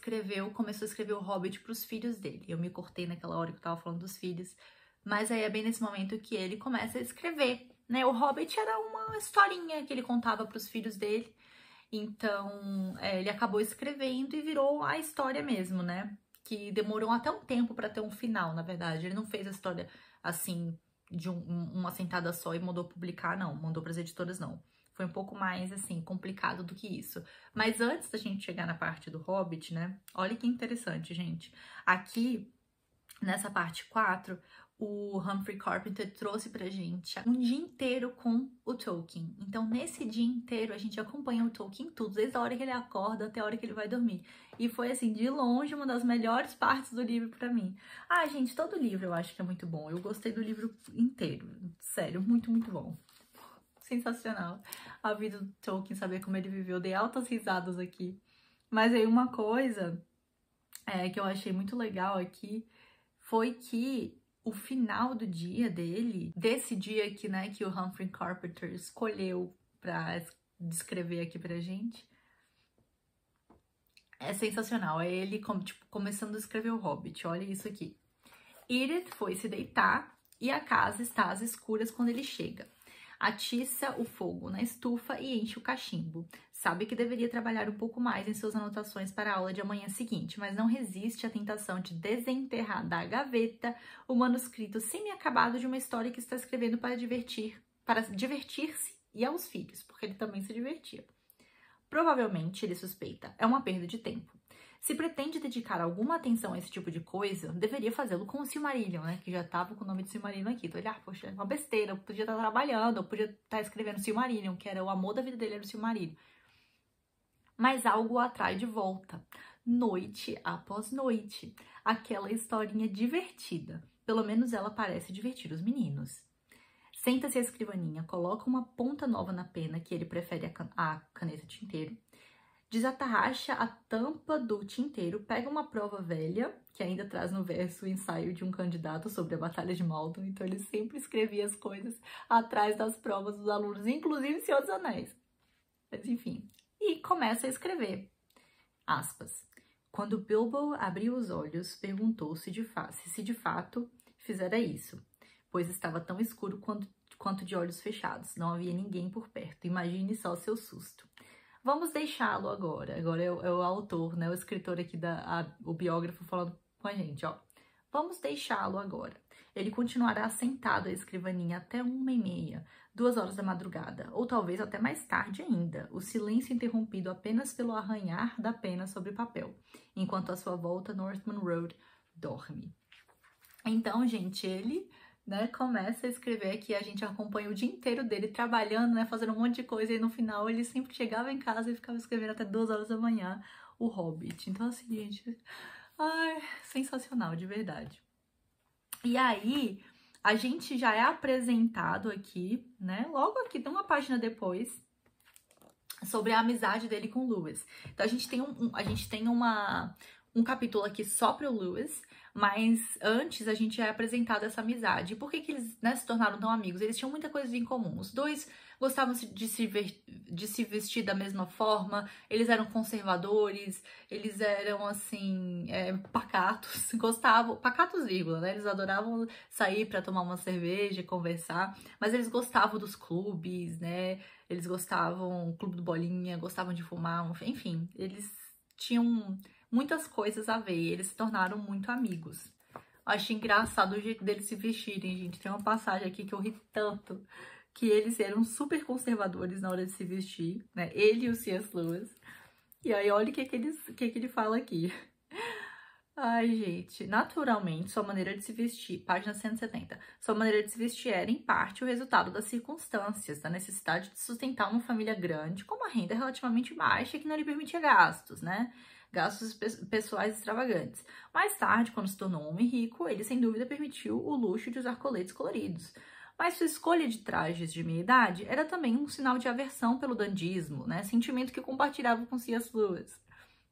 Speaker 1: começou a escrever o Hobbit para os filhos dele. Eu me cortei naquela hora que eu tava falando dos filhos, mas aí é bem nesse momento que ele começa a escrever, né? O Hobbit era uma historinha que ele contava para os filhos dele. Então, ele acabou escrevendo e virou a história mesmo, né? Que demorou até um tempo para ter um final, na verdade. Ele não fez a história, assim, de uma sentada só e mandou publicar, não. Mandou para as editoras, não. Foi um pouco mais, assim, complicado do que isso. Mas antes da gente chegar na parte do Hobbit, né? Olha que interessante, gente. Aqui, nessa parte 4... o Humphrey Carpenter trouxe pra gente um dia inteiro com o Tolkien. Então, nesse dia inteiro, a gente acompanha o Tolkien tudo, desde a hora que ele acorda até a hora que ele vai dormir. E foi, assim, de longe, uma das melhores partes do livro pra mim. Gente, todo livro eu acho que é muito bom. Eu gostei do livro inteiro. Sério, muito, muito bom. sensacional a vida do Tolkien, saber como ele viveu. Dei altas risadas aqui. Mas aí uma coisa que eu achei muito legal aqui foi que o final do dia dele, desse dia aqui, né, que o Humphrey Carpenter escolheu pra descrever aqui pra gente, é sensacional. É ele começando a escrever o Hobbit. Olha isso aqui. Edith foi se deitar e a casa está às escuras quando ele chega. Atiça o fogo na estufa e enche o cachimbo. Sabe que deveria trabalhar um pouco mais em suas anotações para a aula de amanhã seguinte, mas não resiste à tentação de desenterrar da gaveta o manuscrito semi-acabado de uma história que está escrevendo para divertir-se e aos filhos, porque ele também se divertia. Provavelmente, ele suspeita, é uma perda de tempo. Se pretende dedicar alguma atenção a esse tipo de coisa, deveria fazê-lo com o Silmarillion, né? Que já tava com o nome de Silmarillion aqui. Então ele, poxa, é uma besteira, eu podia estar trabalhando, eu podia estar escrevendo Silmarillion, que era o amor da vida dele, era o Silmarillion. Mas algo o atrai de volta, noite após noite. Aquela historinha divertida. Pelo menos ela parece divertir os meninos. Senta-se à escrivaninha, coloca uma ponta nova na pena, que ele prefere a caneta tinteiro. Desatarracha a tampa do tinteiro, pega uma prova velha, que ainda traz no verso o ensaio de um candidato sobre a Batalha de Maldon, então ele sempre escrevia as coisas atrás das provas dos alunos, inclusive Senhor dos Anéis. Mas enfim, e começa a escrever. Aspas. Quando Bilbo abriu os olhos, perguntou se de fato fizera isso, pois estava tão escuro quanto de olhos fechados, não havia ninguém por perto, imagine só seu susto. Vamos deixá-lo agora. Agora é o autor, né? O escritor aqui, o biógrafo falando com a gente, ó. Vamos deixá-lo agora. Ele continuará sentado à escrivaninha até 1h30, 2 horas da madrugada, ou talvez até mais tarde ainda, o silêncio interrompido apenas pelo arranhar da pena sobre o papel, enquanto a sua volta Northman Road dorme. Então, gente, ele... né, começa a escrever aqui, a gente acompanha o dia inteiro dele trabalhando, né, fazendo um monte de coisa, e no final ele sempre chegava em casa e ficava escrevendo até 2 horas da manhã o Hobbit. Então, assim, gente, ai, sensacional, de verdade. E aí, a gente já é apresentado aqui, né, logo aqui, tem uma página depois, sobre a amizade dele com o Lewis. Então, a gente tem um capítulo aqui só para o Lewis, mas antes a gente é apresentado essa amizade. E por que eles, né, se tornaram tão amigos? Eles tinham muita coisa em comum. Os dois gostavam de se vestir da mesma forma, eles eram conservadores, eles eram, assim, pacatos, pacatos, vírgula, né? Eles adoravam sair para tomar uma cerveja, conversar, mas eles gostavam dos clubes, né? Eles gostavam, clube do Bolinha, gostavam de fumar, enfim, eles tinham muitas coisas a ver, e eles se tornaram muito amigos. Acho engraçado o jeito deles se vestirem, gente. Tem uma passagem aqui que eu ri tanto, que eles eram super conservadores na hora de se vestir, né? Ele e o C.S. Lewis. E aí, olha o que ele fala aqui. Ai, gente, naturalmente, sua maneira de se vestir, página 170, sua maneira de se vestir era, em parte, o resultado das circunstâncias, da necessidade de sustentar uma família grande com uma renda relativamente baixa que não lhe permitia gastos, né? Gastos pessoais extravagantes. Mais tarde, quando se tornou um homem rico, ele, sem dúvida, permitiu o luxo de usar coletes coloridos. Mas sua escolha de trajes de meia-idade era também um sinal de aversão pelo dandismo, né? Sentimento que compartilhava com C.S. Lewis.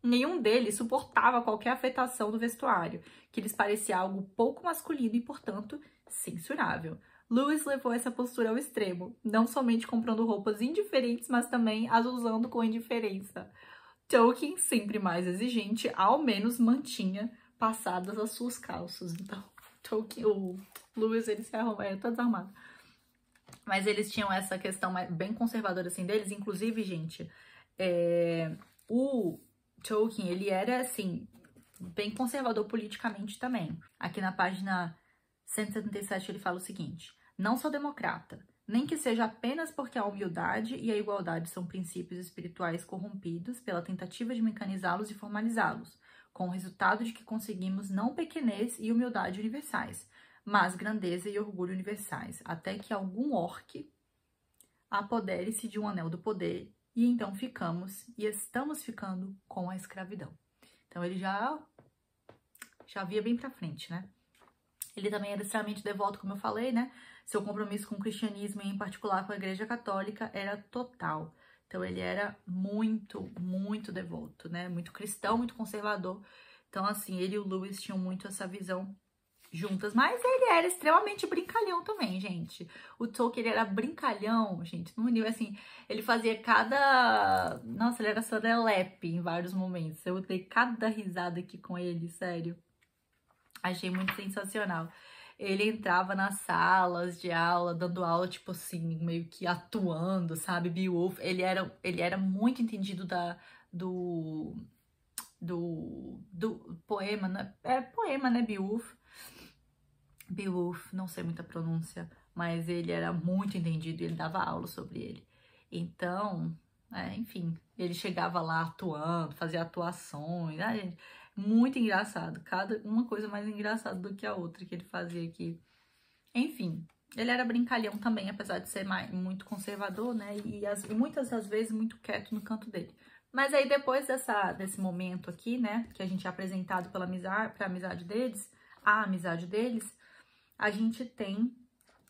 Speaker 1: Nenhum deles suportava qualquer afetação do vestuário, que lhes parecia algo pouco masculino e, portanto, censurável. Lewis levou essa postura ao extremo, não somente comprando roupas indiferentes, mas também as usando com indiferença. Tolkien, sempre mais exigente, ao menos mantinha passadas as suas calças. Então, o Lewis, ele se arrumava, era todo desarmado. Mas eles tinham essa questão bem conservadora assim deles. Inclusive, gente, o Tolkien, ele era, assim, bem conservador politicamente também. Aqui na página 177 ele fala o seguinte: não sou democrata, nem que seja apenas porque a humildade e a igualdade são princípios espirituais corrompidos pela tentativa de mecanizá-los e formalizá-los, com o resultado de que conseguimos não pequenez e humildade universais, mas grandeza e orgulho universais, até que algum orc apodere-se de um anel do poder, e então estamos ficando com a escravidão. Então ele já via bem pra frente, né? Ele também era extremamente devoto, como eu falei, né? Seu compromisso com o cristianismo, e em particular com a Igreja Católica, era total. Então, ele era muito, muito devoto, né? Muito cristão, muito conservador. Então, assim, ele e o Lewis tinham muito essa visão juntas. Mas ele era extremamente brincalhão também, gente. O Tolkien, ele era brincalhão, gente. No nível, assim, ele fazia cada... Nossa, ele era serelepe em vários momentos. Eu dei cada risada aqui com ele, sério. Achei muito sensacional. Ele entrava nas salas de aula, dando aula, tipo assim, meio que atuando, sabe? Beowulf, ele era muito entendido do poema, né? É poema, né? Beowulf, não sei muita pronúncia, mas ele era muito entendido e ele dava aula sobre ele. Então, enfim, ele chegava lá atuando, fazia atuações, né, gente? Muito engraçado, cada uma coisa mais engraçada do que a outra que ele fazia aqui. Enfim, ele era brincalhão também, apesar de ser muito conservador, né? E muitas das vezes muito quieto no canto dele. Mas aí depois desse momento aqui, né, que a gente é apresentado pra amizade deles, a amizade deles, a gente tem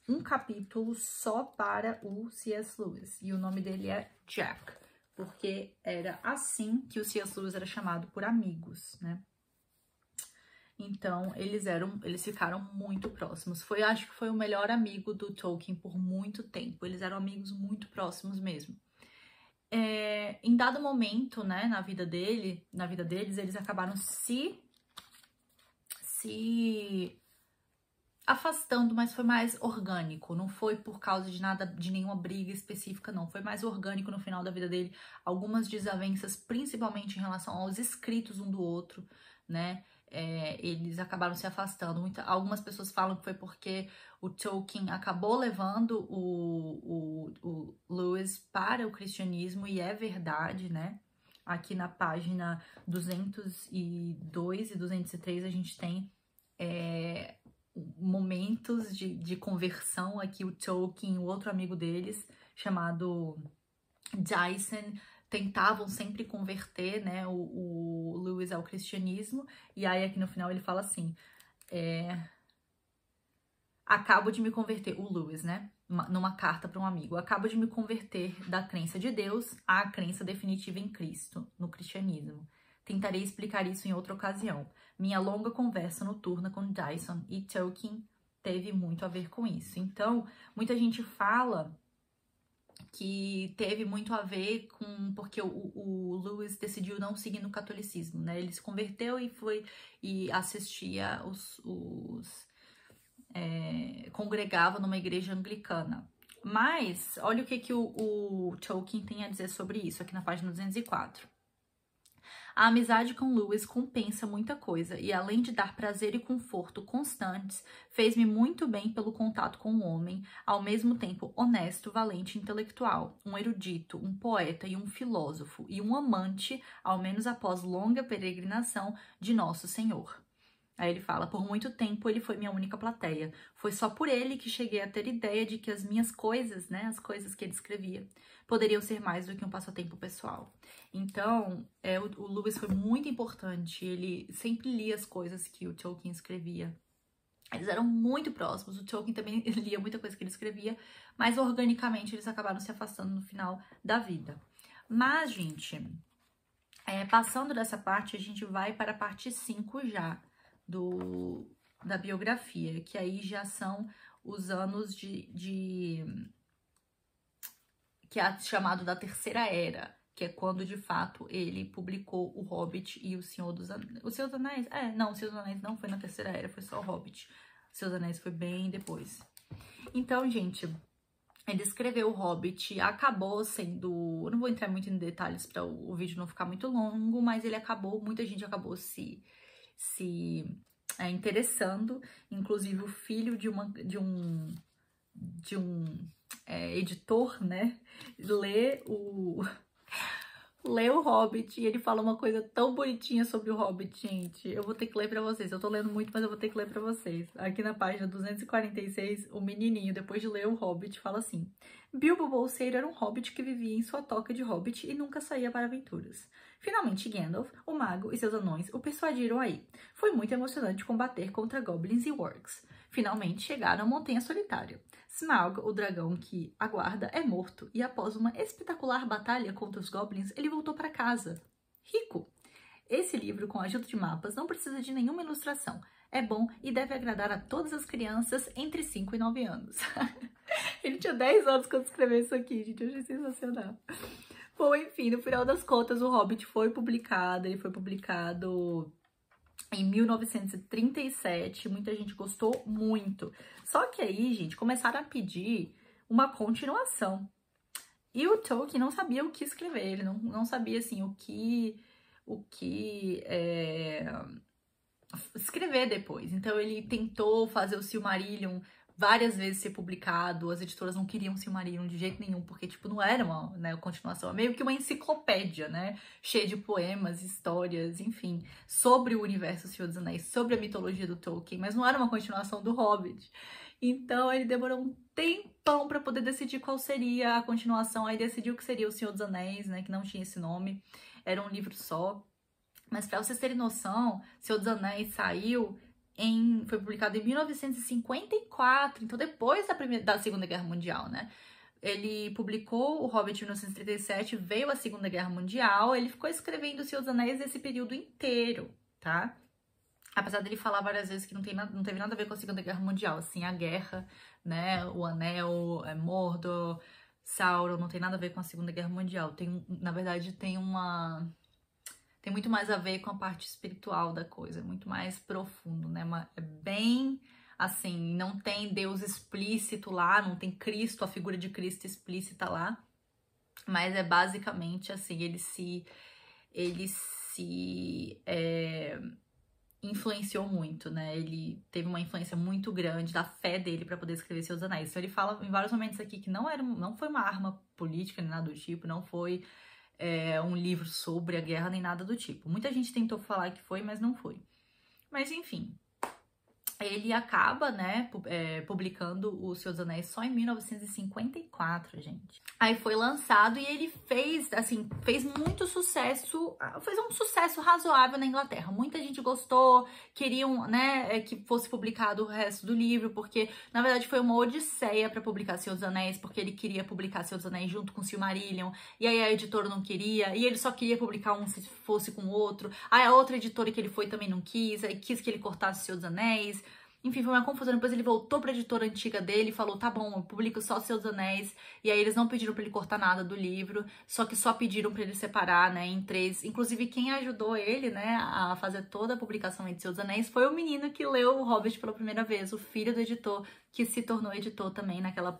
Speaker 1: um capítulo só para o C.S. Lewis. E o nome dele é Jack, porque era assim que o C.S. Lewis era chamado por amigos, né? Então, eles ficaram muito próximos. Acho que foi o melhor amigo do Tolkien por muito tempo. Eles eram amigos muito próximos mesmo. Em dado momento, né, na vida deles, eles acabaram se afastando, mas foi mais orgânico, não foi por causa de nenhuma briga específica, não. Foi mais orgânico no final da vida dele. Algumas desavenças, principalmente em relação aos escritos um do outro, né? Eles acabaram se afastando. Algumas pessoas falam que foi porque o Tolkien acabou levando o Lewis para o cristianismo, e é verdade, né? Aqui na página 202 e 203 a gente tem momentos de conversão aqui. O Tolkien, o outro amigo deles, chamado Dyson, tentavam sempre converter, né, o Lewis ao cristianismo. E aí aqui no final ele fala assim, acabo de me converter, o Lewis, né, numa carta para um amigo, acabo de me converter da crença de Deus à crença definitiva em Cristo, no cristianismo. Tentarei explicar isso em outra ocasião. Minha longa conversa noturna com Dyson e Tolkien teve muito a ver com isso. Então, muita gente fala que teve muito a ver com... Porque o Lewis decidiu não seguir no catolicismo, né? Ele se converteu e assistia congregava numa igreja anglicana. Mas, olha o que o Tolkien tem a dizer sobre isso, aqui na página 204. A amizade com Lewis compensa muita coisa e, além de dar prazer e conforto constantes, fez-me muito bem pelo contato com um homem, ao mesmo tempo honesto, valente e intelectual, um erudito, um poeta e um filósofo, e um amante, ao menos após longa peregrinação, de Nosso Senhor. Aí ele fala, por muito tempo ele foi minha única plateia. Foi só por ele que cheguei a ter ideia de que as minhas coisas, né, as coisas que ele escrevia, poderiam ser mais do que um passatempo pessoal. Então, o Lewis foi muito importante. Ele sempre lia as coisas que o Tolkien escrevia. Eles eram muito próximos. O Tolkien também lia muita coisa que ele escrevia, mas organicamente eles acabaram se afastando no final da vida. Mas, gente, passando dessa parte, a gente vai para a parte 5 já da biografia, que aí já são os anos que é chamado da Terceira Era, que é quando, de fato, ele publicou O Hobbit e O Senhor dos Anéis. O Senhor dos Anéis? Não, O Senhor dos Anéis não foi na Terceira Era, foi só O Hobbit. O Senhor dos Anéis foi bem depois. Então, gente, ele escreveu O Hobbit, acabou sendo... Eu não vou entrar muito em detalhes para o vídeo não ficar muito longo, mas ele acabou, muita gente acabou se interessando, inclusive o filho de um editor, né, lê o Hobbit, e ele fala uma coisa tão bonitinha sobre o Hobbit, gente. Eu vou ter que ler pra vocês. Eu tô lendo muito, mas eu vou ter que ler pra vocês. Aqui na página 246, o menininho, depois de ler o Hobbit, fala assim: Bilbo Bolseiro era um hobbit que vivia em sua toca de hobbit e nunca saía para aventuras. Finalmente, Gandalf, o mago e seus anões o persuadiram a ir. Foi muito emocionante combater contra goblins e wargs. finalmente chegaram à Montanha Solitária. Smaug, o dragão que aguarda, é morto e após uma espetacular batalha contra os goblins, ele voltou para casa. Rico! Esse livro, com a ajuda de mapas, não precisa de nenhuma ilustração. É bom e deve agradar a todas as crianças entre 5 e 9 anos. Ele tinha 10 anos quando escreveu isso aqui, gente. Eu achei sensacional. Bom, enfim, no final das contas, o Hobbit foi publicado. Ele foi publicado em 1937. Muita gente gostou muito. Só que aí, gente, começaram a pedir uma continuação. E o Tolkien não sabia o que escrever. Ele não sabia, assim, o que escrever depois. Então ele tentou fazer o Silmarillion várias vezes ser publicado, as editoras não queriam Silmarillion de jeito nenhum, porque, tipo, não era uma, né, continuação, é meio que uma enciclopédia, né, cheia de poemas, histórias, enfim, sobre o universo Senhor dos Anéis, sobre a mitologia do Tolkien, mas não era uma continuação do Hobbit. Então ele demorou um tempão para poder decidir qual seria a continuação, aí decidiu que seria o Senhor dos Anéis, né, que não tinha esse nome, era um livro só. Mas para vocês terem noção, Senhor dos Anéis foi publicado em 1954, então depois da Segunda Guerra Mundial, né? Ele publicou o Hobbit em 1937, veio a Segunda Guerra Mundial, ele ficou escrevendo o Senhor dos Anéis esse período inteiro, tá? Apesar dele falar várias vezes que não teve nada a ver com a Segunda Guerra Mundial, assim, a guerra, né? O Anel, Mordor, Sauron, não tem nada a ver com a Segunda Guerra Mundial. Na verdade, tem muito mais a ver com a parte espiritual da coisa, muito mais profundo, né? É bem assim, não tem Deus explícito lá, não tem Cristo, a figura de Cristo explícita lá, mas é basicamente assim, ele se influenciou muito, né? Ele teve uma influência muito grande da fé dele para poder escrever Seus Anéis. Então ele fala em vários momentos aqui que não foi uma arma política nem nada do tipo, não foi um livro sobre a guerra, nem nada do tipo. Muita gente tentou falar que foi, mas não foi. Mas, enfim, ele acaba, né, publicando o Senhor dos Anéis só em 1954, gente. Aí foi lançado e ele fez muito sucesso, fez um sucesso razoável na Inglaterra. Muita gente gostou, queriam, né, que fosse publicado o resto do livro, porque, na verdade, foi uma odisseia para publicar Senhor dos Anéis, porque ele queria publicar Senhor dos Anéis junto com Silmarillion, e aí a editora não queria, e ele só queria publicar um se fosse com o outro, aí a outra editora que ele foi também não quis, aí quis que ele cortasse Senhor dos Anéis. Enfim, foi uma confusão. Depois ele voltou pra editora antiga dele e falou, tá bom, eu publico só Senhor dos Anéis. E aí eles não pediram pra ele cortar nada do livro, só que só pediram pra ele separar, né, em 3. Inclusive, quem ajudou ele, né, a fazer toda a publicação de Senhor dos Anéis foi o menino que leu o Hobbit pela primeira vez, o filho do editor, que se tornou editor também naquela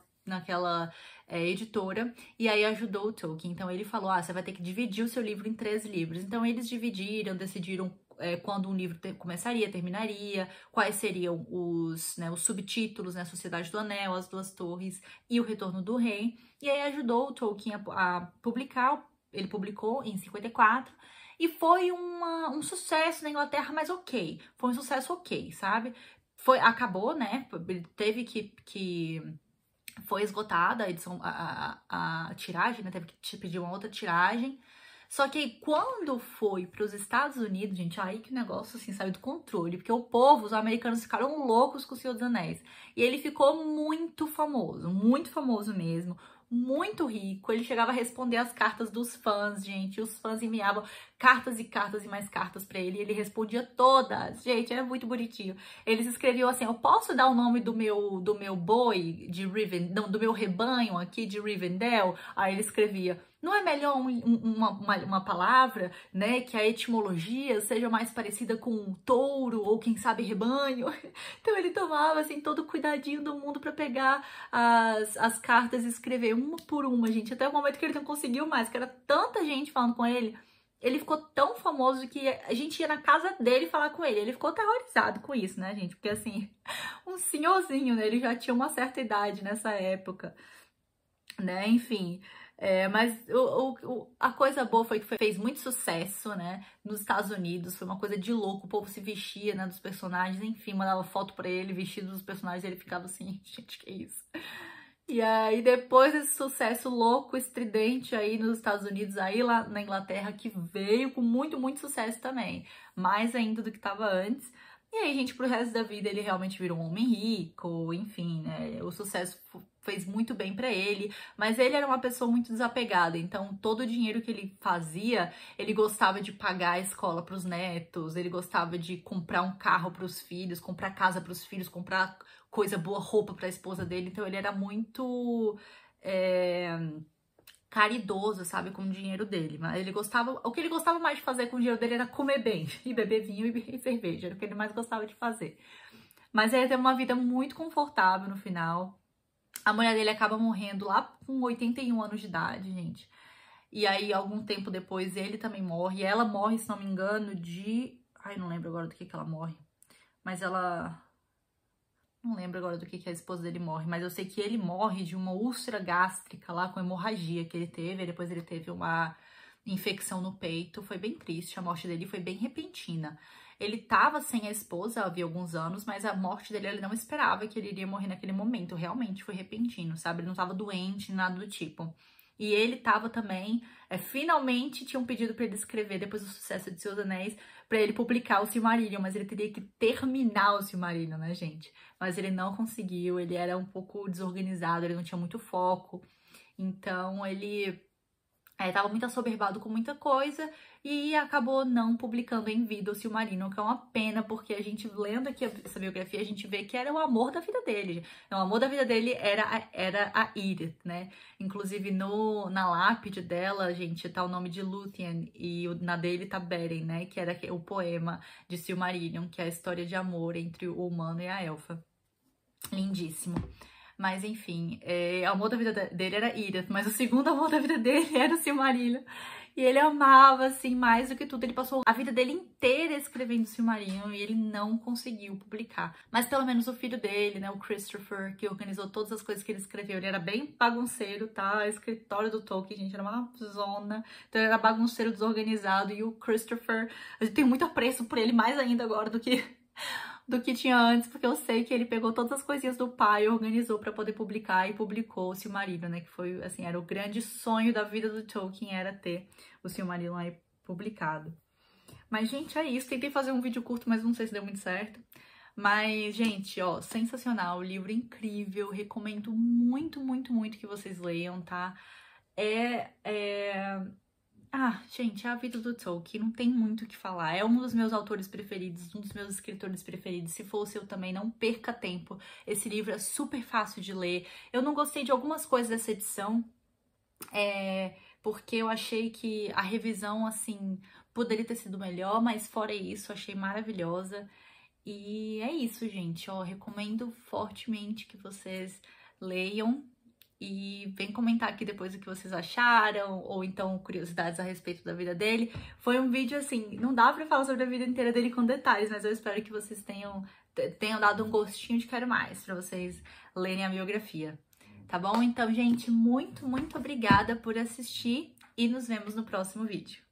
Speaker 1: editora, e aí ajudou o Tolkien. Então ele falou, você vai ter que dividir o seu livro em 3 livros. Então eles dividiram, decidiram quando um livro começaria, terminaria, quais seriam os subtítulos, né, Sociedade do Anel, As Duas Torres e O Retorno do Rei, e aí ajudou o Tolkien a publicar. Ele publicou em 54, e foi um sucesso na Inglaterra, mas ok, foi um sucesso ok, sabe? Acabou, né, teve que foi esgotada a edição, a tiragem, né, teve que pedir uma outra tiragem. Só que aí, quando foi para os Estados Unidos, gente, aí que o negócio, assim, saiu do controle. Porque os americanos ficaram loucos com o Senhor dos Anéis. E ele ficou muito famoso mesmo. Muito rico. Ele chegava a responder as cartas dos fãs, gente. Os fãs enviavam cartas e cartas e mais cartas pra ele. E ele respondia todas. Gente, era muito bonitinho. Eles escreviam assim, eu posso dar o nome do meu boi de Rivendell, do meu rebanho aqui de Rivendell? Aí ele escrevia, não é melhor uma palavra, né, que a etimologia seja mais parecida com touro ou quem sabe rebanho? Então ele tomava assim todo o cuidadinho do mundo para pegar as cartas e escrever uma por uma, gente, até o momento que ele não conseguiu mais, que era tanta gente falando com ele. Ele ficou tão famoso que a gente ia na casa dele falar com ele. Ele ficou aterrorizado com isso, né, gente? Porque assim, um senhorzinho, né, ele já tinha uma certa idade nessa época, né, enfim. Mas a coisa boa foi que fez muito sucesso, né, nos Estados Unidos, foi uma coisa de louco, o povo se vestia, né, dos personagens, enfim, mandava foto pra ele, vestido dos personagens, e ele ficava assim, gente, que isso? E aí, depois desse sucesso louco, estridente aí nos Estados Unidos, aí lá na Inglaterra, que veio com muito, muito sucesso também, mais ainda do que estava antes, E aí, gente, pro resto da vida ele realmente virou um homem rico, enfim, né? O sucesso fez muito bem pra ele, mas ele era uma pessoa muito desapegada, então todo o dinheiro que ele fazia, ele gostava de pagar a escola pros netos, ele gostava de comprar um carro pros filhos, comprar casa pros filhos, comprar coisa boa, roupa pra esposa dele, então ele era muito caridoso, sabe, com o dinheiro dele. Mas ele gostava, o que ele gostava mais de fazer com o dinheiro dele era comer bem e beber vinho e cerveja, era o que ele mais gostava de fazer. Mas ele teve uma vida muito confortável no final. A mulher dele acaba morrendo lá com 81 anos de idade, gente. E aí, algum tempo depois, ele também morre. E ela morre, se não me engano, de... Ai, não lembro agora do que ela morre. Mas ela... Não lembro agora do que a esposa dele morre, mas eu sei que ele morre de uma úlcera gástrica lá com hemorragia que ele teve, e depois ele teve uma infecção no peito, foi bem triste, a morte dele foi bem repentina. Ele tava sem a esposa havia alguns anos, mas a morte dele ele não esperava que ele iria morrer naquele momento, realmente foi repentino, sabe? Ele não tava doente, nada do tipo. E ele tava também, finalmente tinham pedido pra ele escrever, depois do sucesso de Seus Anéis, pra ele publicar o Silmarillion, mas ele teria que terminar o Silmarillion, né, gente? Mas ele não conseguiu, ele era um pouco desorganizado, ele não tinha muito foco, então ele tava muito assoberbado com muita coisa e acabou não publicando em vida o Silmarillion, que é uma pena, porque a gente, lendo aqui essa biografia, a gente vê que era o amor da vida dele. O amor da vida dele era a Edith, né? Inclusive, na lápide dela, gente, tá o nome de Lúthien e na dele tá Beren, né? Que era o poema de Silmarillion, que é a história de amor entre o humano e a elfa. Lindíssimo. Mas, enfim, o amor da vida dele era Edith, mas o segundo amor da vida dele era o Silmarillion. E ele amava, assim, mais do que tudo. Ele passou a vida dele inteira escrevendo Silmarillion e ele não conseguiu publicar. Mas pelo menos o filho dele, né, o Christopher, que organizou todas as coisas que ele escreveu, ele era bem bagunceiro, tá? O escritório do Tolkien, gente, era uma zona. Então ele era bagunceiro, desorganizado. E o Christopher, a gente tem muito apreço por ele, mais ainda agora do que tinha antes, porque eu sei que ele pegou todas as coisinhas do pai e organizou pra poder publicar e publicou o Silmarillion, né? Que foi, assim, era o grande sonho da vida do Tolkien, era ter o Silmarillion aí publicado. Mas, gente, é isso. Tentei fazer um vídeo curto, mas não sei se deu muito certo. Mas, gente, ó, sensacional, livro incrível, recomendo muito, muito, muito que vocês leiam, tá? Gente, é a vida do Tolkien, não tem muito o que falar. É um dos meus autores preferidos, um dos meus escritores preferidos. Se for o seu também, não perca tempo. Esse livro é super fácil de ler. Eu não gostei de algumas coisas dessa edição, porque eu achei que a revisão, assim, poderia ter sido melhor, mas fora isso, achei maravilhosa. E é isso, gente, ó, recomendo fortemente que vocês leiam. E vem comentar aqui depois o que vocês acharam, ou então curiosidades a respeito da vida dele. Foi um vídeo assim, não dá pra falar sobre a vida inteira dele com detalhes, mas eu espero que vocês tenham dado um gostinho de quero mais pra vocês lerem a biografia. Tá bom? Então, gente, muito, muito obrigada por assistir e nos vemos no próximo vídeo.